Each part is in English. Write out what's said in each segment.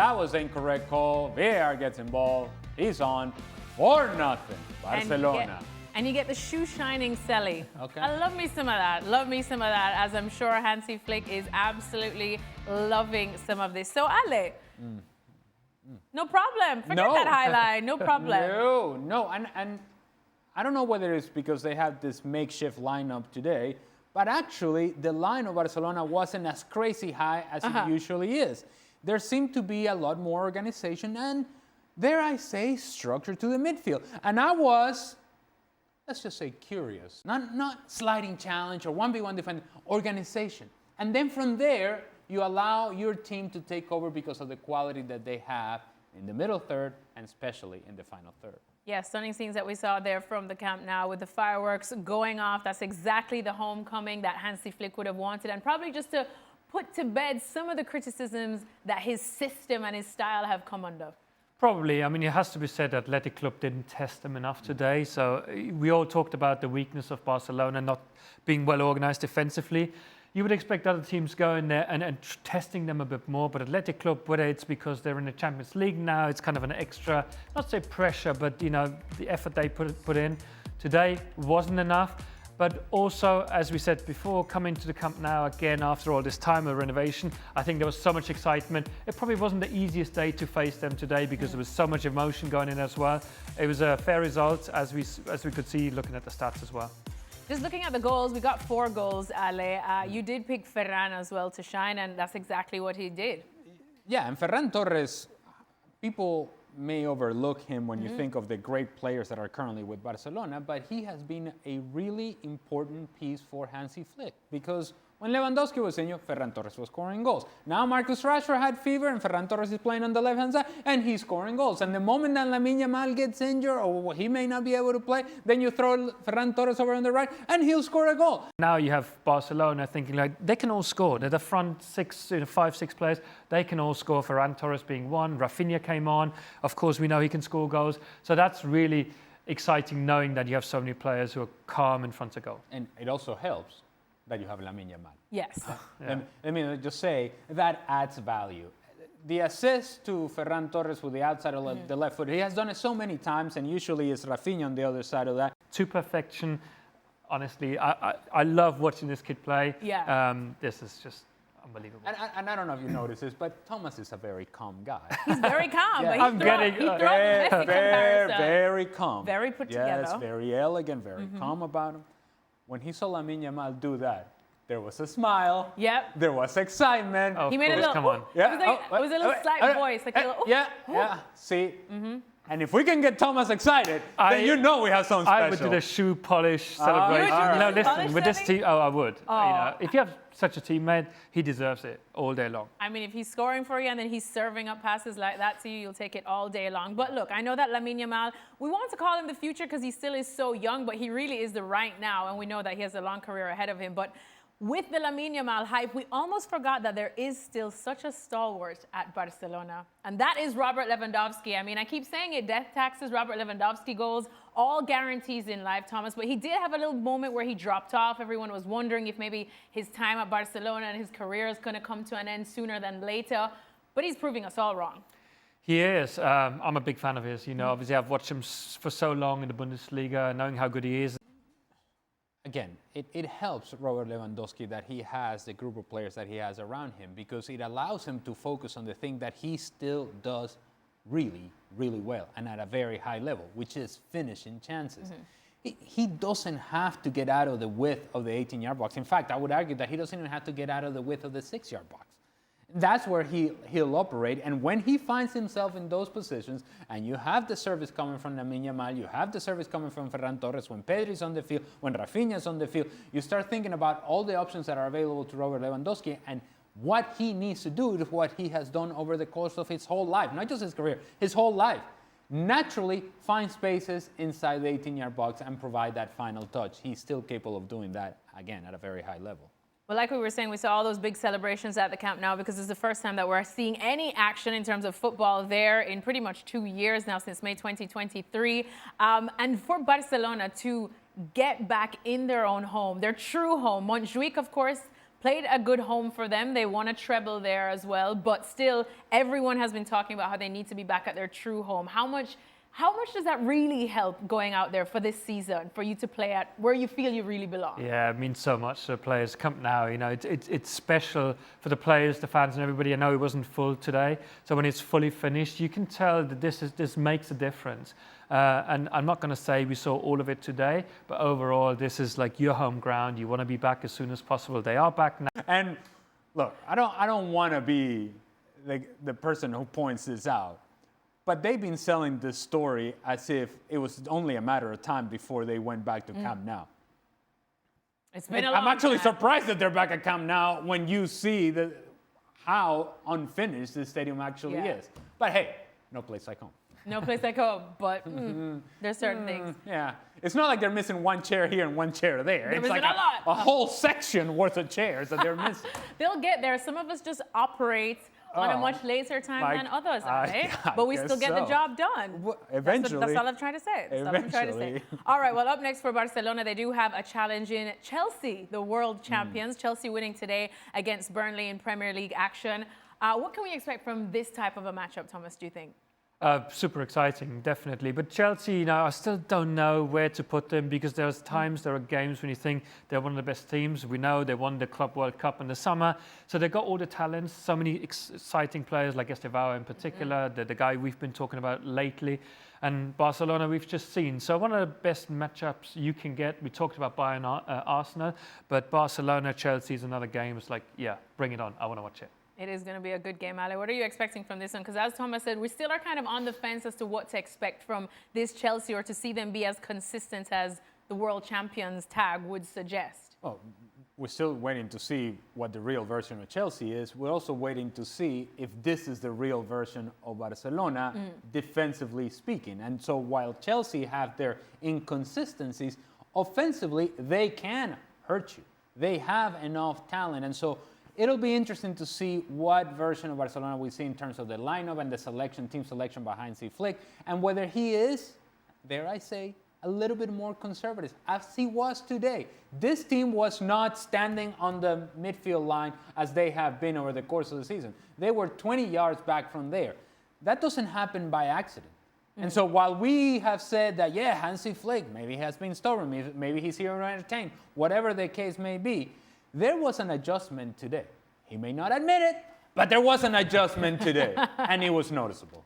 That was the incorrect call. VAR gets involved. He's on 4-0. Barcelona. And you get the shoe shining Selly. Okay. I love me some of that. Love me some of that, as I'm sure Hansi Flick is absolutely loving some of this. So, Ale, no problem. Forget that highlight. No problem. No. And I don't know whether it's because they have this makeshift lineup today, but actually the line of Barcelona wasn't as crazy high as it usually is. There seemed to be a lot more organization and, dare I say, structure to the midfield. And I was, let's just say, curious. Not sliding challenge or 1v1 defending, organization. And then from there, you allow your team to take over because of the quality that they have in the middle third and especially in the final third. Yeah, stunning scenes that we saw there from the Camp Nou with the fireworks going off. That's exactly the homecoming that Hansi Flick would have wanted, and probably just to put to bed some of the criticisms that his system and his style have come under. Probably. I mean, it has to be said that Athletic Club didn't test them enough today. So we all talked about the weakness of Barcelona not being well organized defensively. You would expect other teams going there and testing them a bit more. But Athletic Club, whether it's because they're in the Champions League now, it's kind of an extra, not say pressure, but, you know, the effort they put in today wasn't enough. But also, as we said before, coming to the Camp Nou again after all this time of renovation, I think there was so much excitement. It probably wasn't the easiest day to face them today because there was so much emotion going in as well. It was a fair result, as we could see looking at the stats as well. Just looking at the goals, we got 4 goals, Ale. You did pick Ferran as well to shine, and that's exactly what he did. Yeah, and Ferran Torres, people may overlook him when you think of the great players that are currently with Barcelona, but he has been a really important piece for Hansi Flick because when Lewandowski was injured, Ferran Torres was scoring goals. Now Marcus Rashford had fever and Ferran Torres is playing on the left-hand side and he's scoring goals. And the moment that Lamine Yamal gets injured or he may not be able to play, then you throw Ferran Torres over on the right and he'll score a goal. Now you have Barcelona thinking like they can all score. They're the front 5, 6 players. They can all score. Ferran Torres being one. Rafinha came on. Of course, we know he can score goals. So that's really exciting knowing that you have so many players who are calm in front of goal. And it also helps that you have Lamine Yamal. Yes. Yeah. Let me just say that adds value. The assist to Ferran Torres with the outside of the left foot, he has done it so many times, and usually it's Rafinha on the other side of that. To perfection. Honestly, I love watching this kid play. Yeah. This is just unbelievable. And I don't know if you noticed this, but Thomas is a very calm guy. He's very calm, Yeah. but he throws the Messi comparison. Very calm. Very put together. Yes, very elegant, very calm about him. When he saw Lamine Yamal do that, there was a smile. Yep. There was excitement. Oh, He made a little, come on. Yeah. it was a little slight voice, like a little, Yeah. See? And if we can get Thomas excited, then you know we have something special. I would do the shoe polish celebration. right. No, listen, Polish with this team, I would. Oh. You know, if you have such a teammate, he deserves it all day long. I mean, if he's scoring for you and then he's serving up passes like that to you, you'll take it all day long. But look, I know that Lamine Yamal, we want to call him the future because he still is so young, but he really is the right now, and we know that he has a long career ahead of him. But with the Lamine Yamal hype, we almost forgot that there is still such a stalwart at Barcelona, and that is Robert Lewandowski. I mean, I keep saying it, death taxes, Robert Lewandowski goals, all guarantees in life, Thomas, but he did have a little moment where he dropped off. Everyone was wondering if maybe his time at Barcelona and his career is going to come to an end sooner than later, but he's proving us all wrong. He is. I'm a big fan of his. You know, obviously I've watched him for so long in the Bundesliga, knowing how good he is. Again, it helps Robert Lewandowski that he has the group of players that he has around him because it allows him to focus on the thing that he still does really, really well and at a very high level, which is finishing chances. He doesn't have to get out of the width of the 18-yard box. In fact, I would argue that he doesn't even have to get out of the width of the 6-yard box. That's where he'll operate. And when he finds himself in those positions, and you have the service coming from Lamine Yamal, you have the service coming from Ferran Torres, when Pedri's on the field, when Rafinha's on the field, you start thinking about all the options that are available to Robert Lewandowski and what he needs to do is what he has done over the course of his whole life, not just his career, his whole life. Naturally find spaces inside the 18-yard box and provide that final touch. He's still capable of doing that, again, at a very high level. Well, like we were saying, we saw all those big celebrations at the Camp Nou because it's the first time that we're seeing any action in terms of football there in pretty much 2 years now, since May 2023. And for Barcelona to get back in their own home, their true home, Montjuic, of course, played a good home for them. They won a treble there as well, but still everyone has been talking about how they need to be back at their true home. How much does that really help going out there for this season, for you to play at where you feel you really belong? Yeah, it means so much to the players. Camp Nou, you know, it's special for the players, the fans, and everybody. I know it wasn't full today, so when it's fully finished, you can tell that this makes a difference. And I'm not going to say we saw all of it today, but overall, this is like your home ground. You want to be back as soon as possible. They are back now. And look, I don't want to be the person who points this out, but they've been selling this story as if it was only a matter of time before they went back to Camp Nou. It's been a long I'm actually time. surprised that they're back at Camp Nou when you see how unfinished this stadium actually is. But hey, no place like home. No place like home, but there's certain things. Yeah, it's not like they're missing one chair here and one chair there. It's missing like a lot. a whole section worth of chairs that they're missing. They'll get there. Some of us just operate on a Oh, much later time like, than others, right? I But we guess still get the so. job done. Well, That's eventually. all I'm trying to say. That's all I'm trying to say. Eventually. All right, well, up next for Barcelona, they do have a challenge in Chelsea, the world champions. Chelsea winning today against Burnley in Premier League action. What can we expect from this type of a matchup, Thomas, do you think? Super exciting, definitely. But Chelsea, you know, I still don't know where to put them because there are games when you think they're one of the best teams. We know they won the Club World Cup in the summer. So they've got all the talents, so many exciting players like Estevao in particular, the guy we've been talking about lately. And Barcelona, we've just seen. So one of the best matchups you can get. We talked about Bayern, Arsenal, but Barcelona, Chelsea is another game. It's like, yeah, bring it on. I want to watch it. It is going to be a good game, Ale. What are you expecting from this one? Because as Thomas said, we still are kind of on the fence as to what to expect from this Chelsea or to see them be as consistent as the world champions tag would suggest. Oh, we're still waiting to see what the real version of Chelsea is. We're also waiting to see if this is the real version of Barcelona, defensively speaking. And so while Chelsea have their inconsistencies, offensively, they can hurt you. They have enough talent. And so it'll be interesting to see what version of Barcelona we see in terms of the lineup and the selection, team selection by Hansi Flick, and whether he is, dare I say, a little bit more conservative, as he was today. This team was not standing on the midfield line as they have been over the course of the season. They were 20 yards back from there. That doesn't happen by accident. And so while we have said that, yeah, Hansi Flick, maybe he has been stubborn, maybe he's here to entertain, whatever the case may be, there was an adjustment today. He may not admit it, but there was an adjustment today, and it was noticeable.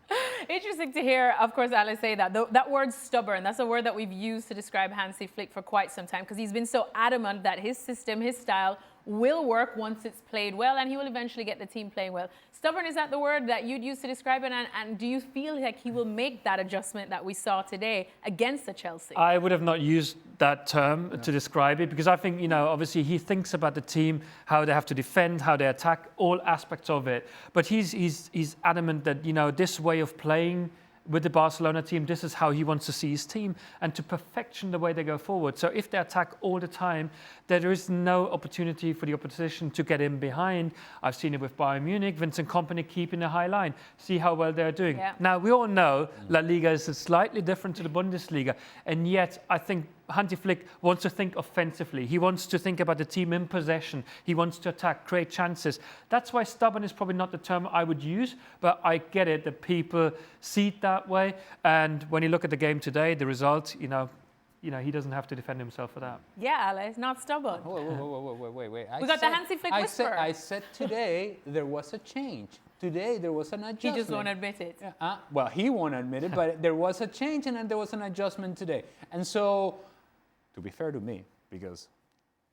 Interesting to hear, of course, Alice say that. That word stubborn, that's a word that we've used to describe Hansi Flick for quite some time because he's been so adamant that his system, his style will work once it's played well, and he will eventually get the team playing well. Stubborn, is that the word that you'd use to describe it? And do you feel like he will make that adjustment that we saw today against the Chelsea? I would have not used that term to describe it because I think, you know, obviously he thinks about the team, how they have to defend, how they attack, all aspects of it. But he's adamant that, you know, this way of playing with the Barcelona team, this is how he wants to see his team and to perfection the way they go forward. So if they attack all the time, there is no opportunity for the opposition to get in behind. I've seen it with Bayern Munich, Vincent Kompany keeping a high line. See how well they're doing. Yeah. Now, we all know La Liga is slightly different to the Bundesliga, and yet I think Hansi Flick wants to think offensively. He wants to think about the team in possession. He wants to attack, create chances. That's why stubborn is probably not the term I would use, but I get it that people see it that way. And when you look at the game today, the result, you know, he doesn't have to defend himself for that. Yeah, Ale, not stubborn. Wait. We got the Hansi Flick whisper. I said today there was a change. Today there was an adjustment. He just won't admit it. Yeah, well, he won't admit it, but there was a change and there was an adjustment today. And so, to be fair to me, because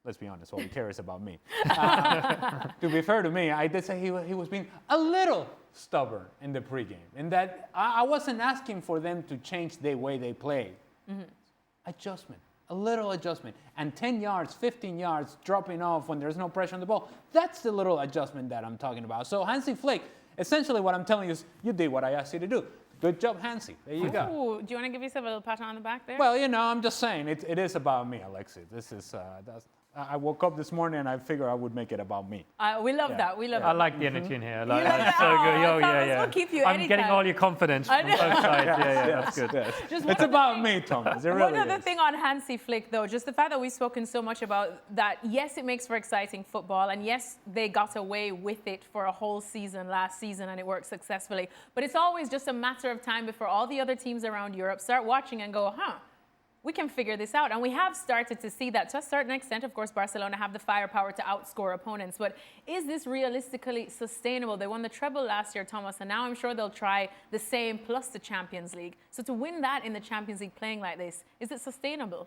let's be honest, all he cares is about me. To be fair to me, I did say he was being a little stubborn in the pregame, in that I wasn't asking for them to change the way they play. Adjustment, a little adjustment. And 10 yards, 15 yards dropping off when there's no pressure on the ball, that's the little adjustment that I'm talking about. So Hansi Flick, essentially what I'm telling you is you did what I asked you to do. Good job, Hansi. There you go. Ooh, do you want to give yourself a little pat on the back there? Well, you know, I'm just saying, it is about me, Alexis. This is, I woke up this morning and I figured I would make it about me. We love that. We love I it. like the energy in here. I You like like that. that? So good. Oh, Oh, yeah, Thomas, yeah. we'll keep you I'm anytime. getting all your confidence I from know. both sides. Yeah, that's good. Just It's about me, Thomas. It really One other is. thing on Hansi Flick, though, just the fact that we've spoken so much about that, yes, it makes for exciting football, and yes, they got away with it for a whole season last season, and it worked successfully. But it's always just a matter of time before all the other teams around Europe start watching and go, we can figure this out. And we have started to see that to a certain extent. Of course, Barcelona have the firepower to outscore opponents. But is this realistically sustainable? They won the treble last year, Thomas, and now I'm sure they'll try the same plus the Champions League. So to win that in the Champions League playing like this, is it sustainable?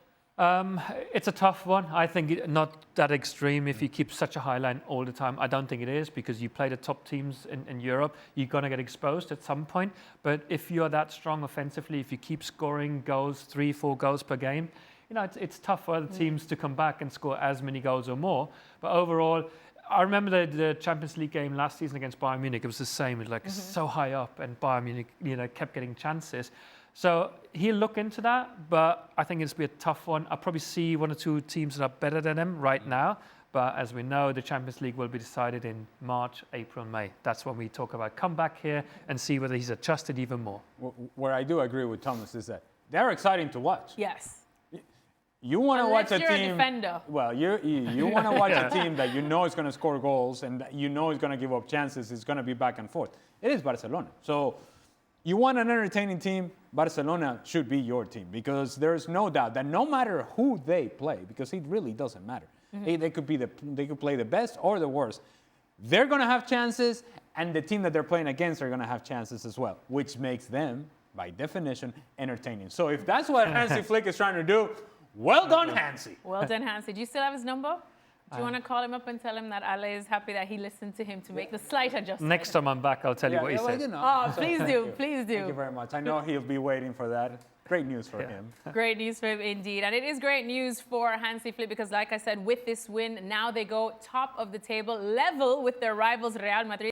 It's a tough one. I think not that extreme if you keep such a high line all the time. I don't think it is, because you play the top teams in Europe, you're going to get exposed at some point. But if you're that strong offensively, if you keep scoring goals, 3-4 goals per game, it's tough for other teams to come back and score as many goals or more. But overall, I remember the Champions League game last season against Bayern Munich. It was the same. It was so high up, and Bayern Munich, kept getting chances. So he'll look into that, but I think it's be a tough one. I'll probably see one or two teams that are better than him right now. But as we know, the Champions League will be decided in March, April, May. That's when we talk about come back here and see whether he's adjusted even more. Where I do agree with Thomas is that they're exciting to watch. Yes. You want to watch a Unless you're team. a defender. Well, you want to watch a team that you know is going to score goals and that you know is going to give up chances. It's going to be back and forth. It is Barcelona. So you want an entertaining team, Barcelona should be your team, because there's no doubt that no matter who they play, because it really doesn't matter. They could play the best or the worst. They're going to have chances, and the team that they're playing against are going to have chances as well, which makes them, by definition, entertaining. So if that's what Hansi Flick is trying to do, well done, Hansi. Well done, Hansi. Do you still have his number? Do you want to call him up and tell him that Ale is happy that he listened to him to make the slight adjustment? Next time I'm back, I'll tell you what he said. Oh, please do. Please do. Thank you very much. I know he'll be waiting for that. Great news for him. Great news for him indeed. And it is great news for Hansi Flick because, like I said, with this win, now they go top of the table, level with their rivals Real Madrid.